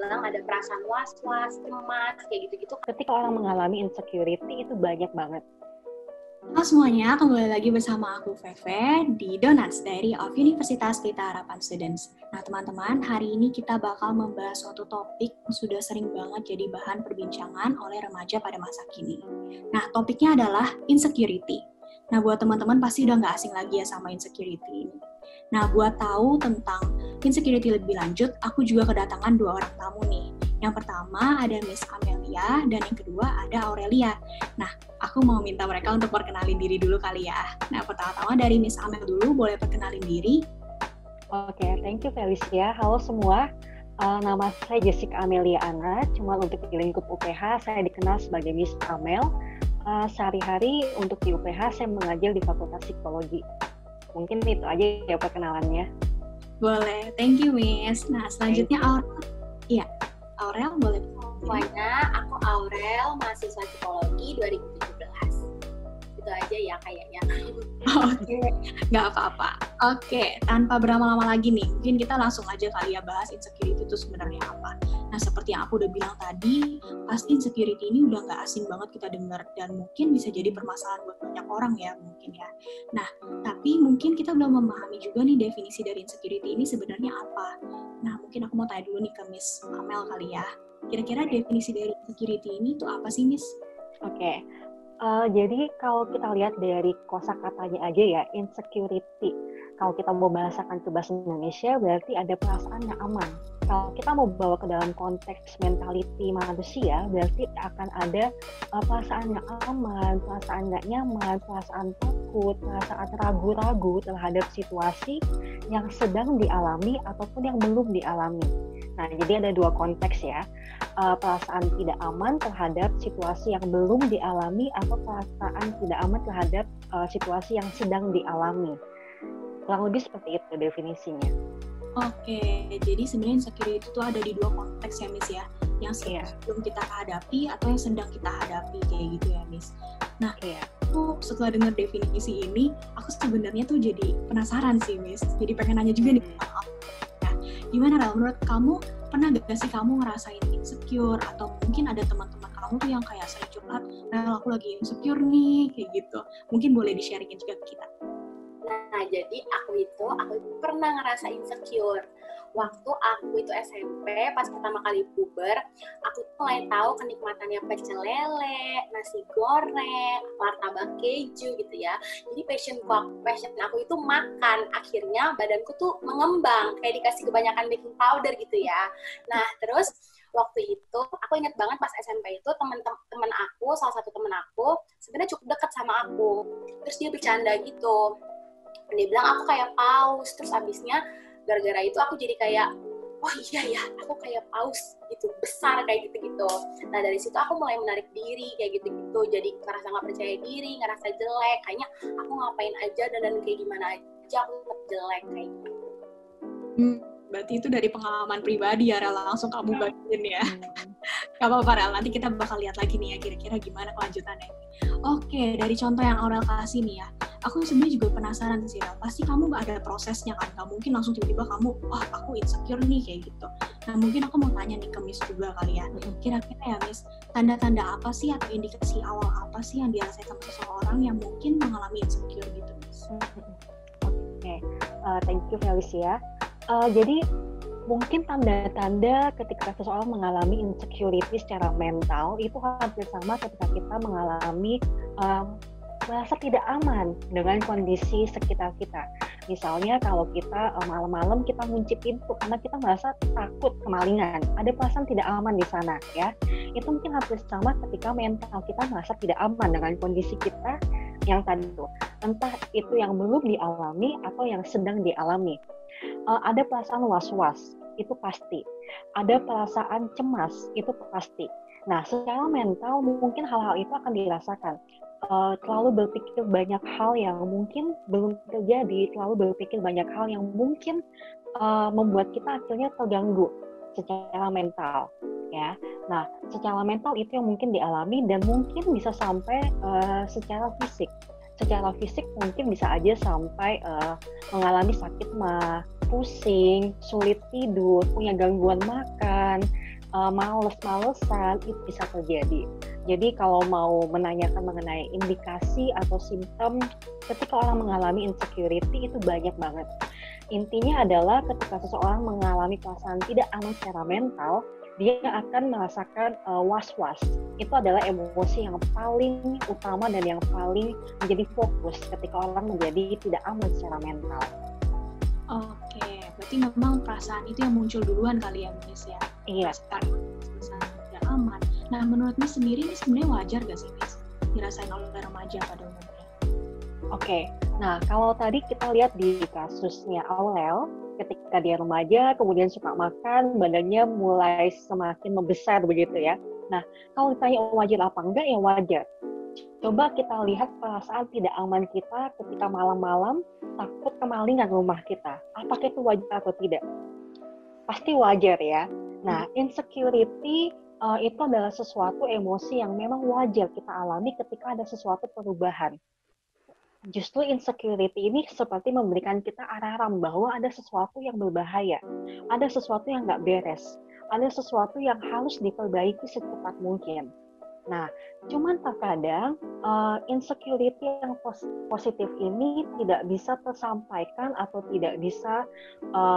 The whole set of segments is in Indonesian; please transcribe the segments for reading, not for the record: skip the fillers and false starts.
bilang ada perasaan was-was, cemas, kayak gitu-gitu. Ketika orang mengalami insecurity itu banyak banget. Halo semuanya, kembali lagi bersama aku Feve di Donuts Diary of Universitas Pelita Harapan Students. Nah teman-teman, hari ini kita bakal membahas suatu topik yang sudah sering banget jadi bahan perbincangan oleh remaja pada masa kini. Nah topiknya adalah insecurity. Nah buat teman-teman pasti udah nggak asing lagi ya sama insecurity ini. Nah buat tahu tentang insecurity lebih lanjut, aku juga kedatangan dua orang tamu nih. Yang pertama ada Miss Amelia dan yang kedua ada Aurelia. Nah, aku mau minta mereka untuk perkenalin diri dulu kali ya. Nah, pertama-tama dari Miss Amel dulu, boleh perkenalin diri? Oke, thank you Felicia. Halo semua, nama saya Jessica Amelia Anna. Cuma untuk di lingkup UPH, saya dikenal sebagai Miss Amel. Sehari-hari untuk di UPH, saya mengajar di Fakultas Psikologi. Mungkin itu aja ya perkenalannya. Boleh, thank you Miss. Nah, selanjutnya Aurel. Iya. Aurel, boleh. Semuanya, aku Aurel, mahasiswa psikologi 2017. Itu aja ya kayaknya. Oke, nggak apa-apa. Oke, tanpa berlama-lama lagi nih, mungkin kita langsung aja kali ya bahas insecurity itu sebenarnya apa. Nah, seperti yang aku udah bilang tadi, pasti insecurity ini udah nggak asing banget kita dengar, dan mungkin bisa jadi permasalahan buat banyak orang ya, mungkin ya. Nah, tapi mungkin kita belum memahami juga nih definisi dari insecurity ini sebenarnya apa. Nah, mungkin aku mau tanya dulu nih ke Miss Amel kali ya. Kira-kira definisi dari insecurity ini itu apa sih, Miss? Oke. Jadi kalau kita lihat dari kosakatanya aja ya, insecurity. Kalau kita mau bahasakan ke bahasa Indonesia, berarti ada perasaan yang aman. Kalau kita mau bawa ke dalam konteks mentality manusia, berarti akan ada perasaan yang aman, perasaan nggak nyaman, perasaan takut, perasaan ragu-ragu terhadap situasi yang sedang dialami ataupun yang belum dialami. Nah, jadi ada dua konteks ya, perasaan tidak aman terhadap situasi yang belum dialami atau perasaan tidak aman terhadap situasi yang sedang dialami. Kurang lebih seperti itu definisinya. Oke, jadi sebenarnya insecurity itu ada di dua konteks ya, Miss ya, yang belum kita hadapi atau yang sedang kita hadapi kayak gitu ya, Miss. Nah, aku setelah dengar definisi ini, aku sebenarnya tuh jadi penasaran sih, Miss. Jadi pengen nanya juga nih. Gimana Rel, menurut kamu pernah gak sih kamu ngerasain insecure atau mungkin ada teman-teman kamu tuh yang kayak sering curhat, Rel aku lagi insecure nih, kayak gitu. Mungkin boleh di-sharingin juga ke kita. Nah, jadi aku itu pernah ngerasa insecure. Waktu aku itu SMP, pas pertama kali puber, aku tuh mulai tahu kenikmatannya pecel lele, nasi goreng, martabak keju gitu ya. Jadi passion aku itu makan. Akhirnya badanku tuh mengembang, kayak dikasih kebanyakan baking powder gitu ya. Nah, terus waktu itu aku ingat banget pas SMP itu teman aku, salah satu teman aku sebenarnya cukup dekat sama aku. Terus dia bercanda gitu. Dia bilang aku kayak paus. Terus abisnya gara-gara itu aku jadi kayak, oh iya ya, aku kayak paus gitu, besar kayak gitu-gitu. Nah dari situ aku mulai menarik diri kayak gitu-gitu, jadi ngerasa nggak percaya diri, ngerasa jelek, kayaknya aku ngapain aja dan kayak gimana aja aku tetap jelek kayak gitu. Berarti itu dari pengalaman pribadi ya, Rel, langsung kamu bagiin ya. Gak apa-apa, Rel, nanti kita bakal lihat lagi nih ya kira-kira gimana kelanjutannya. Oke, dari contoh yang Aurel kasih nih ya, aku sebenarnya juga penasaran sih, Rel. Pasti kamu gak ada prosesnya kan, gak mungkin langsung tiba-tiba kamu, aku insecure nih, kayak gitu. Nah, mungkin aku mau tanya nih ke Miss juga kali ya. Kira-kira ya, Miss, tanda-tanda apa sih atau indikasi awal apa sih yang dirasain sama seseorang yang mungkin mengalami insecure gitu, Miss? Oke, thank you Felicia. Jadi mungkin tanda-tanda ketika seseorang mengalami insecurity secara mental itu hampir sama ketika kita mengalami merasa tidak aman dengan kondisi sekitar kita. Misalnya kalau kita malam-malam kita ngunci pintu karena kita merasa takut kemalingan, ada perasaan tidak aman di sana ya. Itu mungkin hampir sama ketika mental kita merasa tidak aman dengan kondisi kita yang tadi itu. Entah itu yang belum dialami atau yang sedang dialami. Ada perasaan was-was, itu pasti. Ada perasaan cemas, itu pasti. Nah, secara mental mungkin hal-hal itu akan dirasakan. Terlalu berpikir banyak hal yang mungkin belum terjadi, terlalu berpikir banyak hal yang mungkin membuat kita akhirnya terganggu secara mental. Ya, nah secara mental itu yang mungkin dialami dan mungkin bisa sampai secara fisik. Secara fisik mungkin bisa aja sampai mengalami sakit mah, pusing, sulit tidur, punya gangguan makan, males-malesan, itu bisa terjadi. Jadi kalau mau menanyakan mengenai indikasi atau simptom ketika orang mengalami insecurity itu banyak banget. Intinya adalah ketika seseorang mengalami perasaan tidak aman secara mental, dia akan merasakan was-was. Itu adalah emosi yang paling utama dan yang paling menjadi fokus ketika orang menjadi tidak aman secara mental. Oke, berarti memang perasaan itu yang muncul duluan kali ya, Miss ya? Iya. Perasaan tidak aman. Nah, menurut Miss sendiri ini sebenarnya wajar gak sih, Miss? Dirasain oleh remaja pada umumnya? Oke, nah kalau tadi kita lihat di kasusnya Aurel, ketika dia remaja, kemudian suka makan, badannya mulai semakin membesar begitu ya. Nah, kalau ditanya wajar apa enggak, ya wajar. Coba kita lihat perasaan tidak aman kita ketika malam-malam takut kemalingan rumah kita. Apakah itu wajar atau tidak? Pasti wajar ya. Nah, insecurity itu adalah sesuatu emosi yang memang wajar kita alami ketika ada sesuatu perubahan. Justru insecurity ini seperti memberikan kita alarm bahwa ada sesuatu yang berbahaya, ada sesuatu yang nggak beres, ada sesuatu yang harus diperbaiki secepat mungkin. Nah, cuman terkadang insecurity yang positif ini tidak bisa tersampaikan atau tidak bisa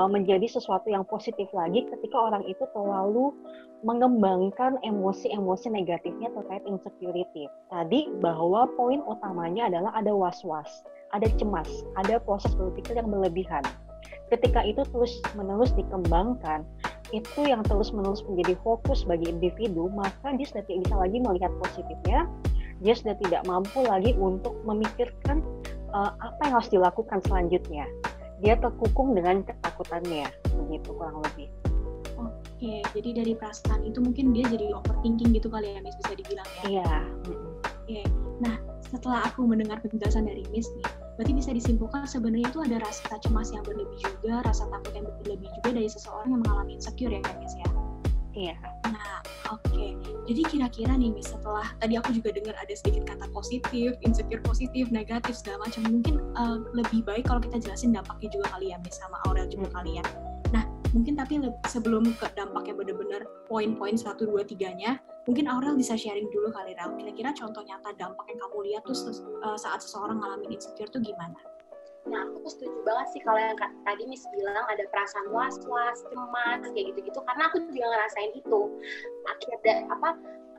menjadi sesuatu yang positif lagi ketika orang itu terlalu mengembangkan emosi-emosi negatifnya terkait insecurity. Tadi bahwa poin utamanya adalah ada was-was, ada cemas, ada proses berpikir yang berlebihan. Ketika itu terus-menerus dikembangkan, itu yang terus-menerus menjadi fokus bagi individu, maka dia sudah tidak bisa lagi melihat positifnya, dia sudah tidak mampu lagi untuk memikirkan apa yang harus dilakukan selanjutnya. Dia terkukung dengan ketakutannya, begitu kurang lebih. Oke, jadi dari perasaan itu mungkin dia jadi overthinking gitu kali ya, Miss, bisa dibilang ya? Iya. Oke, nah setelah aku mendengar penjelasan dari Miss nih, berarti bisa disimpulkan sebenarnya itu ada rasa cemas yang berlebih juga, rasa takut yang berlebih juga dari seseorang yang mengalami insecure ya, Miss ya? Iya. Nah, oke. Jadi kira-kira nih, Miss, setelah tadi aku juga dengar ada sedikit kata positif, insecure positif, negatif, segala macam. Mungkin lebih baik kalau kita jelasin dampaknya juga kali ya, Miss, sama Aurel juga kali ya. Nah, mungkin tapi sebelum ke dampaknya benar-benar poin-poin 1, 2, 3-nya, mungkin Aurel bisa sharing dulu kali, Rel. Kira-kira contoh nyata dampak yang kamu lihat tuh saat seseorang ngalamin insecure tuh gimana? Nah, aku setuju banget sih kalau yang tadi Miss bilang ada perasaan was-was, cemas, kayak gitu-gitu. Karena aku juga ngerasain itu. Akhirnya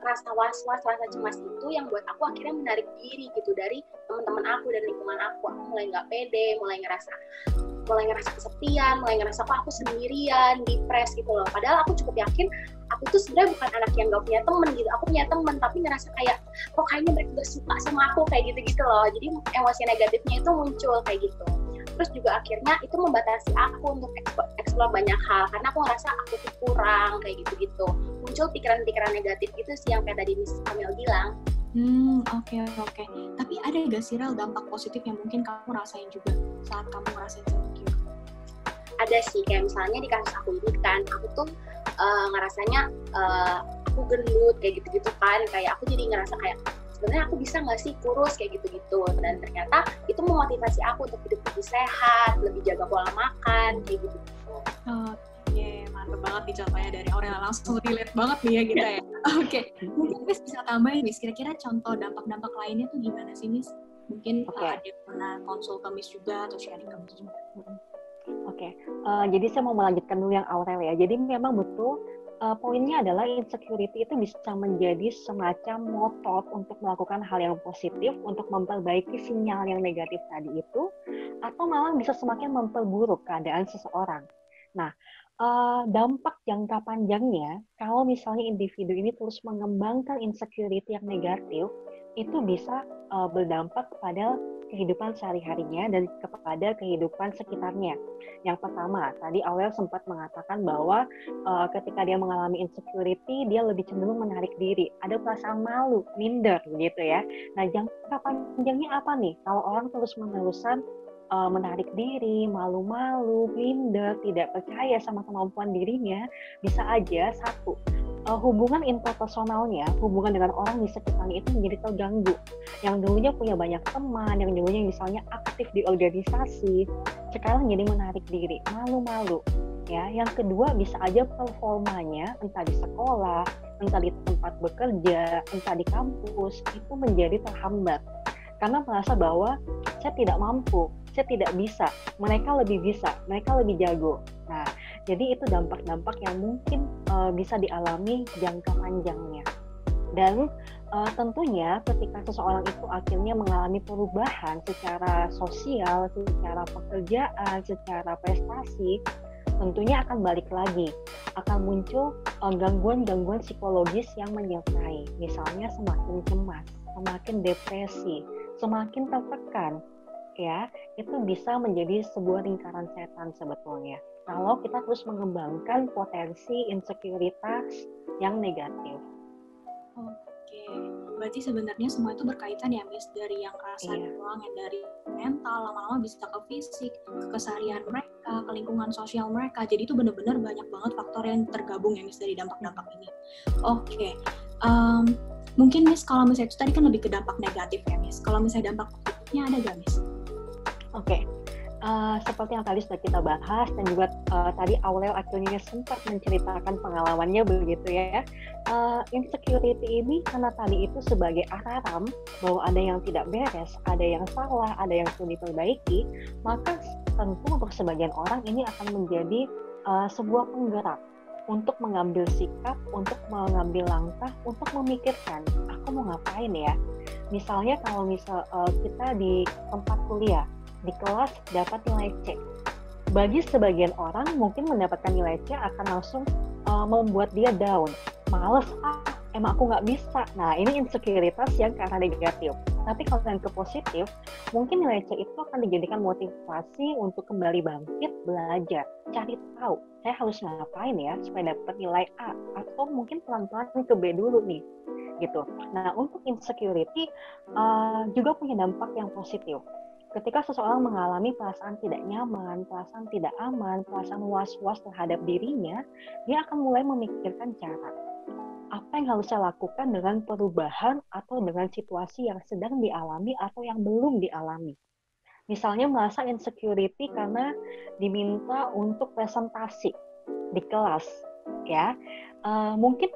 rasa was-was, rasa cemas itu yang buat aku akhirnya menarik diri gitu dari teman-teman aku dan lingkungan aku. Aku mulai nggak pede, mulai ngerasa kesepian, mulai ngerasa kok aku sendirian, depres gitu loh. Padahal aku cukup yakin aku tuh sebenarnya bukan anak yang gak punya temen gitu. Aku punya temen, tapi ngerasa kayak kok kayaknya mereka gak suka sama aku kayak gitu-gitu loh. Jadi emosi negatifnya itu muncul kayak gitu. Terus juga akhirnya itu membatasi aku untuk eksplor banyak hal karena aku ngerasa aku tuh kurang kayak gitu-gitu. Muncul pikiran-pikiran negatif itu sih yang kayak tadi Miss Kamil bilang. Oke. Tapi ada gak sih, Rel, dampak positif yang mungkin kamu rasain juga saat kamu ngerasain insecure? Ada sih, kayak misalnya di kasus aku ini kan, aku tuh ngerasanya aku gendut kayak gitu-gitu kan, kayak aku jadi ngerasa kayak sebenarnya aku bisa nggak sih kurus kayak gitu-gitu, dan ternyata itu memotivasi aku untuk hidup lebih sehat, lebih jaga pola makan kayak gitu-gitu. Oke, mantep banget nih contohnya dari Aurel, langsung relate banget nih ya kita ya. Oke, mungkin Miss bisa tambahin, Miss, kira-kira contoh dampak-dampak lainnya tuh gimana sih, Miss? Mungkin ada yang pernah konsul ke Miss juga atau sharing ke Miss juga. Oke, jadi saya mau melanjutkan dulu yang Aurel ya. Jadi memang betul poinnya adalah insecurity itu bisa menjadi semacam motor untuk melakukan hal yang positif, untuk memperbaiki sinyal yang negatif tadi itu, atau malah bisa semakin memperburuk keadaan seseorang. Nah, dampak jangka panjangnya, kalau misalnya individu ini terus mengembangkan insecurity yang negatif, itu bisa berdampak kepada kehidupan sehari-harinya dan kepada kehidupan sekitarnya. Yang pertama, tadi Aurel sempat mengatakan bahwa ketika dia mengalami insecurity, dia lebih cenderung menarik diri. Ada perasaan malu, minder gitu ya. Nah, jangka panjangnya apa nih? Kalau orang terus-menerusan menarik diri, malu-malu, minder, tidak percaya sama kemampuan dirinya, bisa aja satu, hubungan interpersonalnya, hubungan dengan orang di sekitarnya itu menjadi terganggu. Yang dulunya punya banyak teman, yang dulunya misalnya aktif di organisasi, sekarang jadi menarik diri, malu-malu. ya. Yang kedua bisa aja performanya entah di sekolah, entah di tempat bekerja, entah di kampus itu menjadi terhambat karena merasa bahwa saya tidak mampu, saya tidak bisa, mereka lebih jago. Nah, jadi itu dampak-dampak yang mungkin bisa dialami jangka panjangnya. Dan tentunya ketika seseorang itu akhirnya mengalami perubahan secara sosial, secara pekerjaan, secara prestasi, tentunya akan balik lagi, akan muncul gangguan-gangguan psikologis yang menyertai, misalnya semakin cemas, semakin depresi, semakin tertekan, ya, itu bisa menjadi sebuah lingkaran setan sebetulnya. Kalau kita terus mengembangkan potensi insekuritas yang negatif. Oke, berarti sebenarnya semua itu berkaitan ya, Miss, dari yang rasa doang, yang dari mental, lama-lama bisa ke fisik, ke keseharian mereka, ke lingkungan sosial mereka. Jadi itu benar-benar banyak banget faktor yang tergabung ya, Miss, dari dampak-dampak ini. Oke, mungkin Miss kalau misalnya itu tadi kan lebih ke dampak negatif ya, Miss. Kalau misalnya dampak positifnya ada nggak, Miss? Oke. Seperti yang tadi sudah kita bahas dan juga tadi Aurel akhirnya sempat menceritakan pengalamannya begitu ya. Insecurity ini karena tadi itu sebagai alarm bahwa ada yang tidak beres, ada yang salah, ada yang perlu diperbaiki, maka tentu untuk sebagian orang ini akan menjadi sebuah penggerak untuk mengambil sikap, untuk mengambil langkah, untuk memikirkan aku mau ngapain ya. Misalnya kalau kita di tempat kuliah, di kelas dapat nilai C. Bagi sebagian orang mungkin mendapatkan nilai C akan langsung membuat dia down. Males, emang aku nggak bisa. Nah, ini insekuritas yang karena negatif. Tapi kalau yang ke positif, mungkin nilai C itu akan dijadikan motivasi untuk kembali bangkit, belajar, cari tahu, saya harus ngapain ya supaya dapat nilai A. Atau mungkin pelan-pelan ke B dulu nih. Gitu. Nah, untuk insecurity juga punya dampak yang positif. Ketika seseorang mengalami perasaan tidak nyaman, perasaan tidak aman, perasaan was-was terhadap dirinya, dia akan mulai memikirkan cara apa yang harus saya lakukan dengan perubahan atau dengan situasi yang sedang dialami atau yang belum dialami. Misalnya merasa insecurity karena diminta untuk presentasi di kelas, ya. Mungkin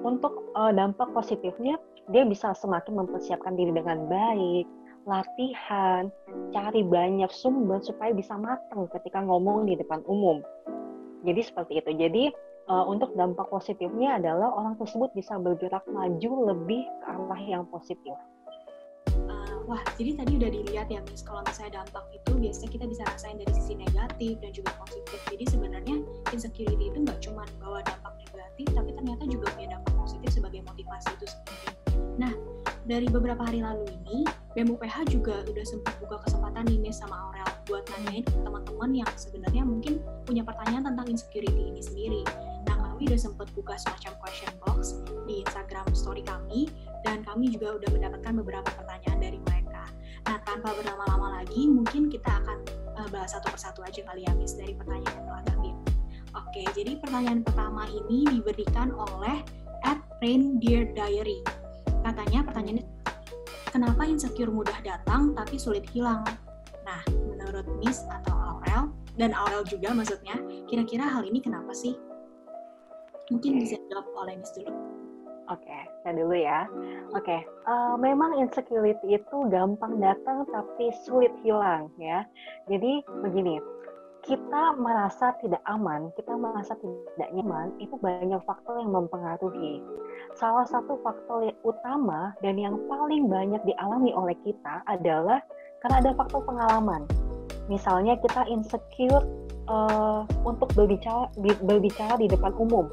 untuk dampak positifnya, dia bisa semakin mempersiapkan diri dengan baik, latihan, cari banyak sumber supaya bisa matang ketika ngomong di depan umum. Jadi seperti itu. Jadi untuk dampak positifnya adalah orang tersebut bisa bergerak maju lebih ke arah yang positif. Wah, jadi tadi udah dilihat ya, Miss, kalau misalnya dampak itu biasanya kita bisa rasain dari sisi negatif dan juga positif. Jadi sebenarnya insecurity itu nggak cuma bawa dampak negatif, tapi ternyata juga punya dampak positif sebagai motivasi itu sendiri. Nah, dari beberapa hari lalu ini, BEM UPH juga udah sempat buka kesempatan nih, Miss, sama Aurel buat nanyain ke teman-teman yang sebenarnya mungkin punya pertanyaan tentang insecurity ini sendiri. Nah, kami udah sempat buka semacam question box di Instagram story kami, dan kami juga udah mendapatkan beberapa pertanyaan dari mereka. Nah, tanpa berlama-lama lagi, mungkin kita akan bahas satu persatu aja kali ya, Miss, dari pertanyaan yang telah terkirim. Oke, jadi pertanyaan pertama ini diberikan oleh @reindeerdiary. Katanya pertanyaannya, kenapa insecure mudah datang tapi sulit hilang? Nah, menurut Miss atau Aurel, dan Aurel juga maksudnya, kira-kira hal ini kenapa sih? Mungkin bisa dijawab oleh Miss dulu. Oke, saya dulu ya. Oke, memang insecurity itu gampang datang tapi sulit hilang ya. Jadi begini, kita merasa tidak aman, kita merasa tidak nyaman, itu banyak faktor yang mempengaruhi. Salah satu faktor yang utama dan yang paling banyak dialami oleh kita adalah karena ada faktor pengalaman. Misalnya kita insecure untuk berbicara di depan umum.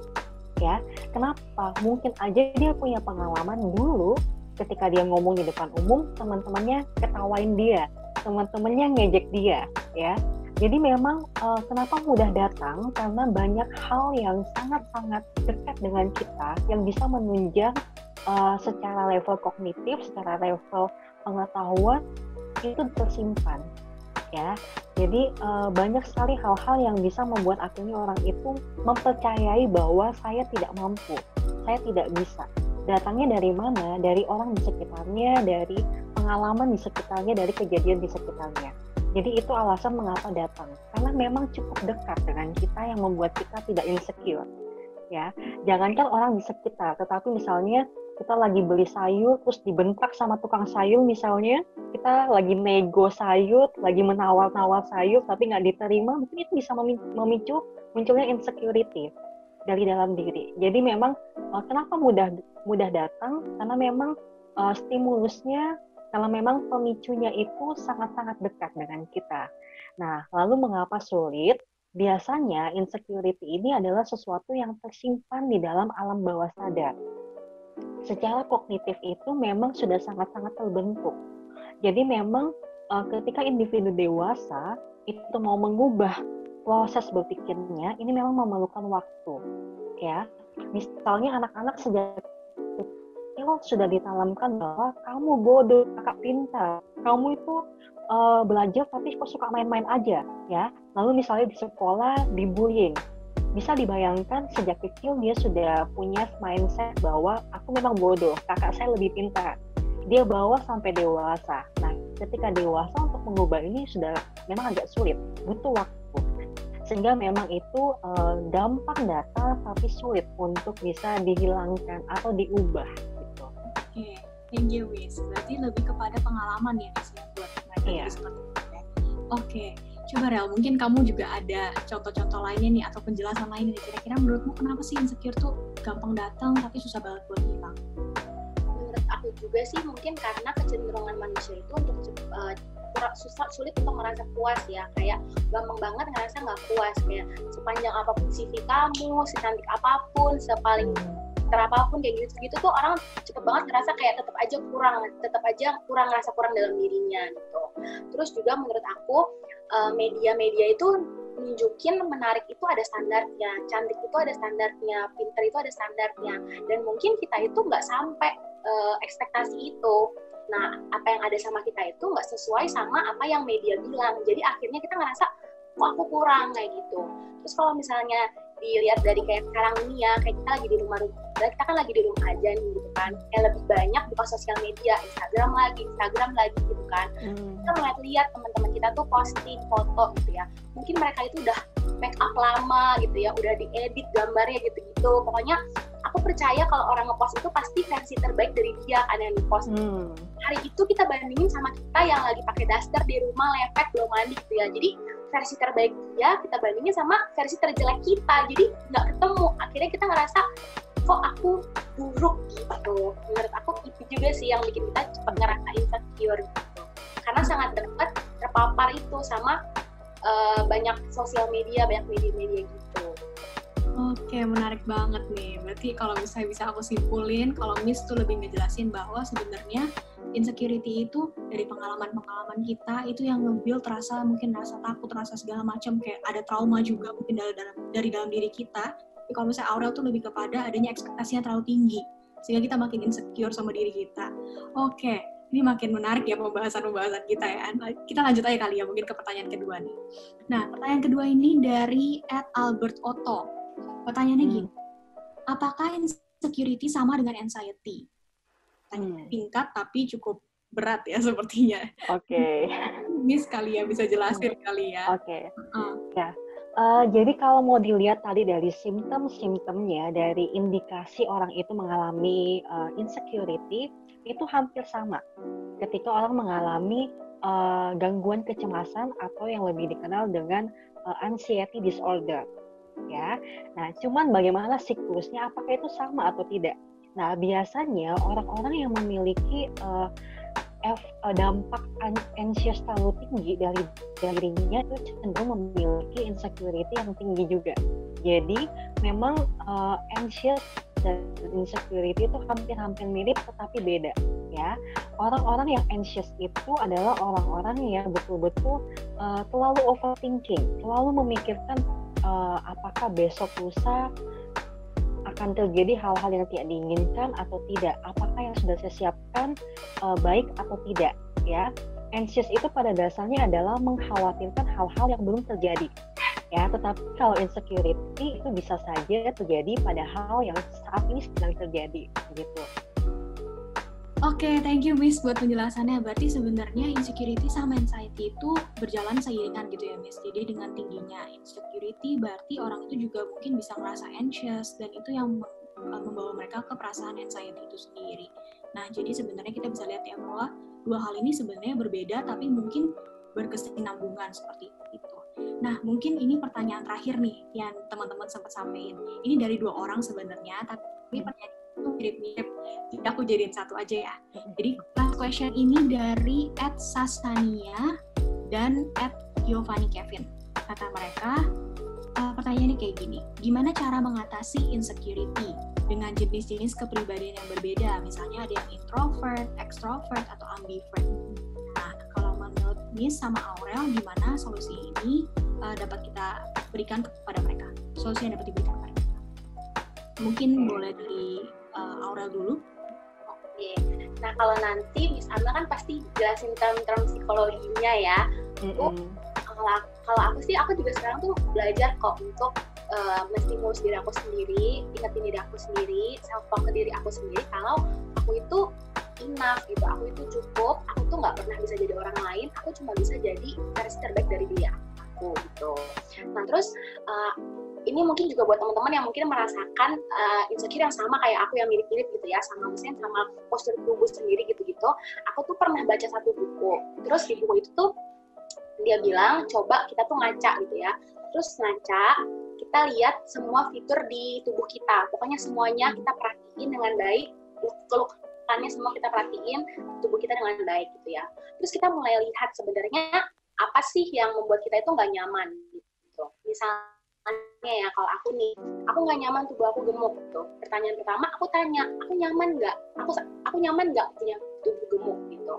Ya, kenapa? Mungkin aja dia punya pengalaman dulu ketika dia ngomong di depan umum, teman-temannya ketawain dia, teman-temannya ngejek dia, ya. Jadi memang kenapa mudah datang? Karena banyak hal yang sangat-sangat dekat dengan kita yang bisa menunjang secara level kognitif, secara level pengetahuan itu tersimpan, ya. Jadi banyak sekali hal-hal yang bisa membuat akhirnya orang itu mempercayai bahwa saya tidak mampu, saya tidak bisa. Datangnya dari mana? Dari orang di sekitarnya, dari pengalaman di sekitarnya, dari kejadian di sekitarnya. Jadi itu alasan mengapa datang. Karena memang cukup dekat dengan kita yang membuat kita tidak insecure. Ya, jangankan orang di sekitar, tetapi misalnya kita lagi beli sayur terus dibentak sama tukang sayur misalnya, kita lagi nego sayur, lagi menawar-nawar sayur tapi nggak diterima, mungkin itu bisa memicu munculnya insecurity dari dalam diri. Jadi memang kenapa mudah datang? Karena memang stimulusnya, kalau memang pemicunya itu sangat-sangat dekat dengan kita. Nah, lalu mengapa sulit? Biasanya insecurity ini adalah sesuatu yang tersimpan di dalam alam bawah sadar. Secara kognitif itu memang sudah sangat-sangat terbentuk. Jadi memang ketika individu dewasa itu mau mengubah proses berpikirnya, ini memang memerlukan waktu. Ya, misalnya anak-anak sejak kecil sudah ditanamkan bahwa kamu bodoh, kakak pintar, kamu itu belajar tapi kok suka main-main aja, ya. Lalu misalnya di sekolah dibullying, bisa dibayangkan sejak kecil dia sudah punya mindset bahwa aku memang bodoh, kakak saya lebih pintar. Dia bawa sampai dewasa. Nah, ketika dewasa untuk mengubah ini sudah memang agak sulit, butuh waktu. Sehingga memang itu gampang datang tapi sulit untuk bisa dihilangkan atau diubah. Gitu. Oke, thank you, Wis. Berarti lebih kepada pengalaman ya, Wis, buat mereka seperti itu. Oke, coba Rel, mungkin kamu juga ada contoh-contoh lainnya nih atau penjelasan lainnya nih. Kira-kira menurutmu kenapa sih insecure tuh gampang datang tapi susah banget buat hilang? Menurut aku juga sih mungkin karena kecenderungan manusia itu untuk sulit untuk merasa puas ya, kayak gampang banget ngerasa nggak puas, kayak sepanjang apapun CV kamu, secantik apapun, sepaling apapun kayak gitu tuh orang cepet banget ngerasa kayak tetap aja kurang ngerasa kurang dalam dirinya gitu. Terus juga menurut aku media-media itu nunjukin menarik itu ada standarnya, cantik itu ada standarnya, pinter itu ada standarnya, dan mungkin kita itu nggak sampai ekspektasi itu. Nah, apa yang ada sama kita itu nggak sesuai sama apa yang media bilang. Jadi akhirnya kita ngerasa, kok aku kurang kayak gitu. Terus kalau misalnya dilihat dari kayak sekarang ini ya, kayak kita lagi di rumah, kita kan lagi di rumah aja nih gitu kan. Kayak lebih banyak buka sosial media, Instagram lagi gitu kan. Kita melihat teman-teman kita tuh posting foto gitu ya. Mungkin mereka itu udah make up lama gitu ya, udah diedit gambarnya gitu-gitu. Pokoknya aku percaya kalau orang ngepost itu pasti versi terbaik dari dia kan yang dipost. Hari itu kita bandingin sama kita yang lagi pakai daster di rumah, lepek, belum mandi gitu ya. Jadi versi terbaik dia kita bandingin sama versi terjelek kita. Jadi nggak ketemu. Akhirnya kita ngerasa kok aku buruk gitu. Menurut aku itu juga sih yang bikin kita cepat ngerasa insecure gitu. Karena sangat dekat terpapar itu sama banyak sosial media, banyak media-media gitu. Oke, menarik banget nih. Berarti kalau misalnya bisa aku simpulin, kalau Miss tuh lebih ngejelasin bahwa sebenarnya insecurity itu dari pengalaman-pengalaman kita itu yang nge-build mungkin rasa takut, rasa segala macam, kayak ada trauma juga mungkin dari dalam diri kita. Tapi kalau misalnya Aurel tuh lebih kepada adanya ekspektasinya terlalu tinggi, sehingga kita makin insecure sama diri kita. Oke, ini makin menarik ya pembahasan kita ya. Kita lanjut aja kali ya mungkin ke pertanyaan kedua nih. Nah, pertanyaan kedua ini dari @AlbertOtto. Pertanyaannya gini, apakah insecurity sama dengan anxiety? Singkat tapi cukup berat ya sepertinya. Oke. Miss kali ya bisa jelasin kali ya. Oke. Ya. Jadi kalau mau dilihat tadi dari simptom-simptomnya, dari indikasi orang itu mengalami insecurity, itu hampir sama. Ketika orang mengalami gangguan kecemasan atau yang lebih dikenal dengan anxiety disorder. Ya, nah cuman bagaimana siklusnya, apakah itu sama atau tidak? Nah biasanya orang-orang yang memiliki dampak anxious terlalu tinggi dari dirinya itu cenderung memiliki insecurity yang tinggi juga. Jadi memang anxious dan insecurity itu hampir-hampir mirip tetapi beda ya. Orang-orang yang anxious itu adalah orang-orang yang betul-betul terlalu overthinking, selalu memikirkan apakah besok lusa akan terjadi hal-hal yang tidak diinginkan atau tidak, apakah yang sudah saya siapkan baik atau tidak ya. Anxious itu pada dasarnya adalah mengkhawatirkan hal-hal yang belum terjadi ya, tetapi kalau insecurity itu bisa saja terjadi pada hal yang saat ini sedang terjadi gitu. Oke, thank you Miss buat penjelasannya. Berarti sebenarnya insecurity sama anxiety itu berjalan seiringan gitu ya Miss. Jadi dengan tingginya insecurity berarti orang itu juga mungkin bisa ngerasa anxious dan itu yang membawa mereka ke perasaan anxiety itu sendiri. Nah, jadi sebenarnya kita bisa lihat ya bahwa dua hal ini sebenarnya berbeda tapi mungkin berkesinambungan seperti itu. Nah, mungkin ini pertanyaan terakhir nih yang teman-teman sempat sampaikan. Ini dari dua orang sebenarnya, tapi pertanyaan itu mirip-mirip. Jadi aku jadiin satu aja ya. Jadi last question ini dari @sasania dan @giovanni Kevin. Kata mereka, pertanyaannya kayak gini. Gimana cara mengatasi insecurity dengan jenis-jenis kepribadian yang berbeda? Misalnya ada yang introvert, extrovert, atau ambivert. Nah, kalau menurut Miss sama Aurel, gimana solusi ini dapat kita berikan kepada mereka? Solusi yang dapat diberikan kepada mereka. Mungkin boleh dari Aurel dulu. Oke. Nah, kalau nanti Miss Amel kan pasti jelasin term-term psikologinya ya. Kalau aku sih, aku juga sekarang tuh belajar kok untuk menstimulus diri aku sendiri, ingetin diri aku sendiri, self-talk ke diri aku sendiri kalau aku itu enough gitu, aku itu cukup, aku tuh nggak pernah bisa jadi orang lain, aku cuma bisa jadi versi terbaik dari diri aku gitu. Nah terus ini mungkin juga buat teman-teman yang mungkin merasakan insecure yang sama kayak aku, yang mirip-mirip gitu ya, sama misalnya sama postur tubuh sendiri gitu-gitu. Aku tuh pernah baca satu buku, terus di buku itu tuh dia bilang coba kita tuh ngaca gitu ya, terus ngaca kita lihat semua fitur di tubuh kita, pokoknya semuanya kita perhatiin dengan baik, keluhannya semua kita perhatiin tubuh kita dengan baik gitu ya. Terus kita mulai lihat sebenarnya apa sih yang membuat kita itu nggak nyaman gitu. Misalnya ya kalau aku nih, aku nggak nyaman tubuh aku gemuk gitu. Pertanyaan pertama aku tanya, aku nyaman nggak? Aku nyaman nggak punya tubuh gemuk gitu.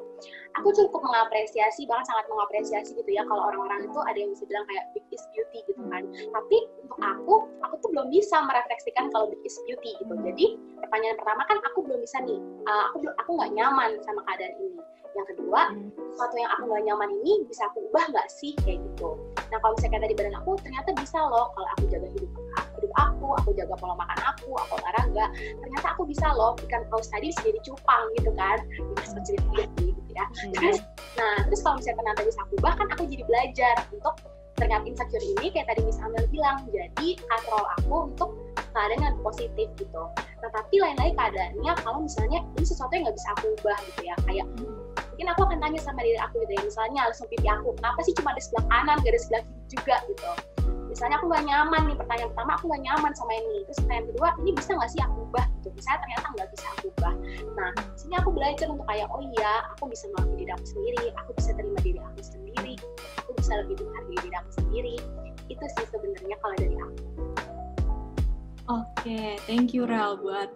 Aku cukup mengapresiasi, bahkan sangat mengapresiasi gitu ya kalau orang-orang itu ada yang bisa bilang kayak big is beauty gitu kan. Tapi untuk aku tuh belum bisa merefleksikan kalau big is beauty gitu. Jadi pertanyaan pertama kan aku belum bisa nih, aku nggak nyaman sama keadaan ini. Yang kedua, sesuatu yang aku nggak nyaman ini bisa aku ubah nggak sih kayak gitu. Nah kalau misalnya kayak tadi badan aku ternyata bisa loh kalau aku jaga hidup aku jaga pola makan aku olahraga, ternyata aku bisa loh ikan paus tadi bisa jadi cupang gitu kan, bisa jadi gitu ya. Terus kalau misalnya ternyata bisa aku ubah kan aku jadi belajar untuk ternyata insecure ini kayak tadi Miss Amel bilang jadi kontrol aku untuk keadaan yang positif gitu. Tetapi lain lagi keadaannya kalau misalnya ini sesuatu yang nggak bisa aku ubah gitu ya, kayak mungkin aku akan tanya sama diri aku gitu ya, misalnya langsung pipi aku kenapa sih cuma ada sebelah kanan gak ada sebelah kiri juga gitu. Misalnya aku nggak nyaman nih, pertanyaan pertama aku nggak nyaman sama ini, terus pertanyaan kedua ini bisa nggak sih aku ubah gitu, misalnya ternyata nggak bisa aku ubah. Nah sini aku belajar untuk kayak oh iya aku bisa mengakui diri aku sendiri, aku bisa terima diri aku sendiri, aku bisa lebih menghargai diri aku sendiri. Itu sih sebenarnya kalau dari aku. Oke, thank you Rel buat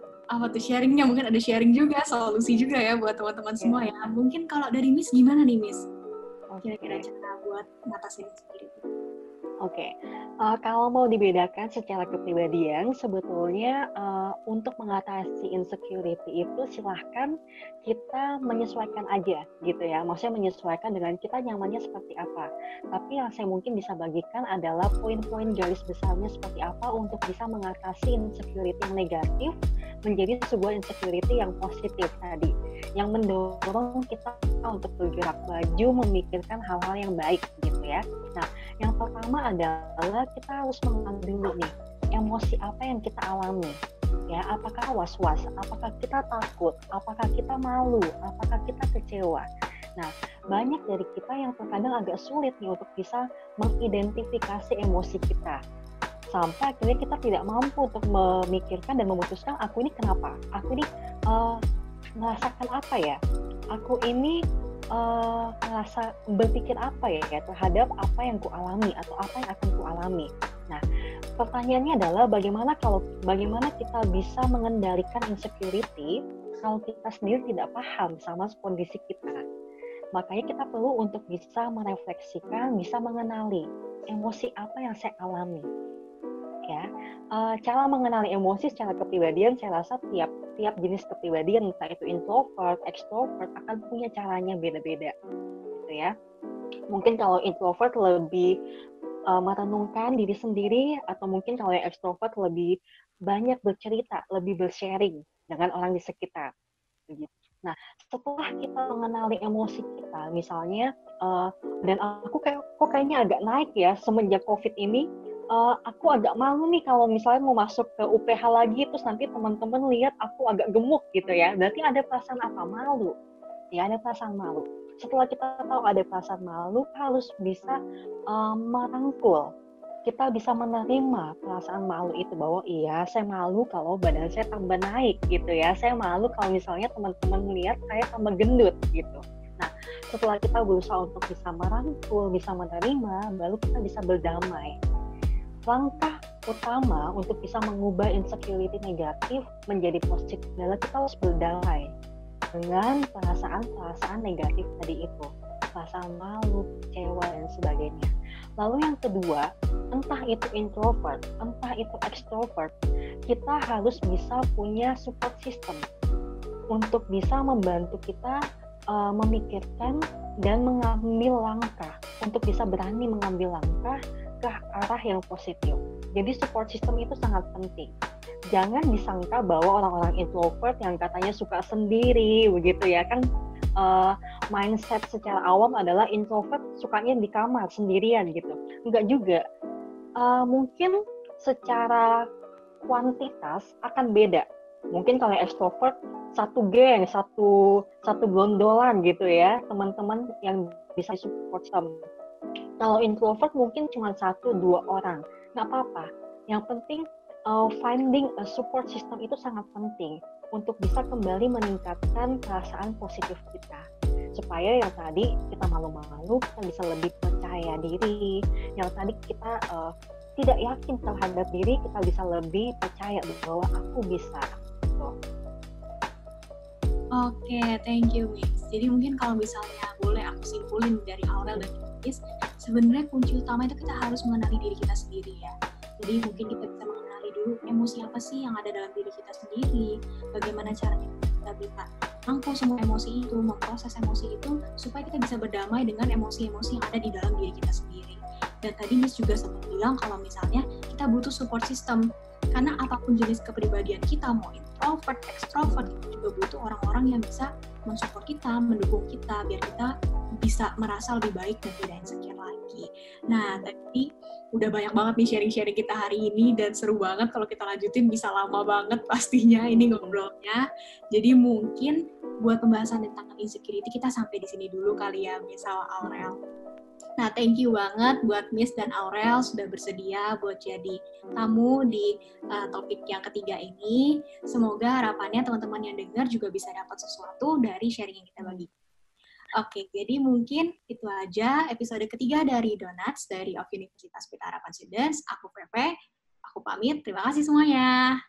sharingnya. Mungkin ada sharing juga, solusi juga ya buat teman-teman semua ya. Mungkin kalau dari Miss gimana nih Miss? Kira-kira cara buat ngatasin insecurity? Oke, kalau mau dibedakan secara kepribadian, sebetulnya untuk mengatasi insecurity itu silahkan kita menyesuaikan aja gitu ya. Maksudnya menyesuaikan dengan kita nyamannya seperti apa. Tapi yang saya mungkin bisa bagikan adalah poin-poin garis besarnya seperti apa untuk bisa mengatasi insecurity yang negatif menjadi sebuah insecurity yang positif tadi. Yang mendorong kita untuk bergerak maju, memikirkan hal-hal yang baik gitu ya. Nah, yang pertama adalah kita harus mengenal dulu nih emosi apa yang kita alami ya, apakah was-was, apakah kita takut, apakah kita malu, apakah kita kecewa. Nah banyak dari kita yang terkadang agak sulit nih untuk bisa mengidentifikasi emosi kita sampai akhirnya kita tidak mampu untuk memikirkan dan memutuskan aku ini kenapa, aku ini merasakan apa ya, aku ini ngerasa berpikir apa ya terhadap apa yang ku alami atau apa yang akan ku alami. Nah, pertanyaannya adalah bagaimana kita bisa mengendalikan insecurity kalau kita sendiri tidak paham sama kondisi kita. Makanya kita perlu untuk bisa merefleksikan, bisa mengenali emosi apa yang saya alami. Ya, cara mengenali emosi secara kepribadian, saya rasa tiap jenis kepribadian, entah itu introvert, extrovert, akan punya caranya beda-beda, gitu ya. Mungkin kalau introvert lebih merenungkan diri sendiri, atau mungkin kalau yang extrovert lebih banyak bercerita, lebih bersharing dengan orang di sekitar. Begitu. Nah, setelah kita mengenali emosi kita, misalnya, dan aku kayaknya agak naik ya semenjak COVID ini, aku agak malu nih kalau misalnya mau masuk ke UPH lagi, terus nanti teman-teman lihat aku agak gemuk gitu ya. Berarti ada perasaan apa? Malu. Ya, ada perasaan malu. Setelah kita tahu ada perasaan malu, kita harus bisa merangkul. Kita bisa menerima perasaan malu itu, bahwa iya saya malu kalau badan saya tambah naik gitu ya, saya malu kalau misalnya teman-teman melihat saya tambah gendut gitu. Nah, setelah kita berusaha untuk bisa merangkul, bisa menerima, baru kita bisa berdamai. Langkah utama untuk bisa mengubah insecurity negatif menjadi positif adalah kita harus berdamai dengan perasaan-perasaan negatif tadi itu, perasaan malu, kecewa, dan sebagainya. Lalu yang kedua, entah itu introvert, entah itu extrovert, kita harus bisa punya support system untuk bisa membantu kita memikirkan dan mengambil langkah, untuk bisa berani mengambil langkah ke arah yang positif. Jadi support system itu sangat penting. Jangan disangka bahwa orang-orang introvert yang katanya suka sendiri begitu ya kan, mindset secara awam adalah introvert sukanya di kamar sendirian gitu. Enggak juga. Mungkin secara kuantitas akan beda. Mungkin kalau extrovert satu geng, satu gondolan gitu ya, teman-teman yang bisa support system. Kalau introvert mungkin cuma 1-2 orang, nggak apa-apa. Yang penting finding a support system itu sangat penting untuk bisa kembali meningkatkan perasaan positif kita. Supaya yang tadi kita malu-malu, kita bisa lebih percaya diri. Yang tadi kita tidak yakin terhadap diri, kita bisa lebih percaya bahwa aku bisa. Oke, thank you, Miss. Jadi mungkin kalau misalnya boleh aku simpulin dari Aurel dan Miss, sebenarnya kunci utama itu kita harus mengenali diri kita sendiri ya. Jadi mungkin kita bisa mengenali dulu emosi apa sih yang ada dalam diri kita sendiri, bagaimana caranya kita bisa rangkul semua emosi itu, memproses emosi itu, supaya kita bisa berdamai dengan emosi-emosi yang ada di dalam diri kita sendiri. Dan tadi Miss juga sempat bilang kalau misalnya kita butuh support system, karena apapun jenis kepribadian kita, mau introvert, extrovert, kita juga butuh orang-orang yang bisa mensupport kita, mendukung kita, biar kita bisa merasa lebih baik dan tidak insecure lagi. Nah, tadi udah banyak banget nih sharing-sharing kita hari ini, dan seru banget kalau kita lanjutin, bisa lama banget pastinya ini ngobrolnya. Jadi mungkin buat pembahasan tentang insecurity kita sampai di sini dulu kali ya, misal Aurel. Nah, thank you banget buat Miss dan Aurel sudah bersedia buat jadi tamu di topik yang ketiga ini. Semoga harapannya teman-teman yang dengar juga bisa dapat sesuatu dari sharing yang kita bagi. Oke, jadi mungkin itu aja episode ketiga dari Donuts dari Universitas Pelita Harapan Students. Aku Pepe, aku pamit. Terima kasih semuanya.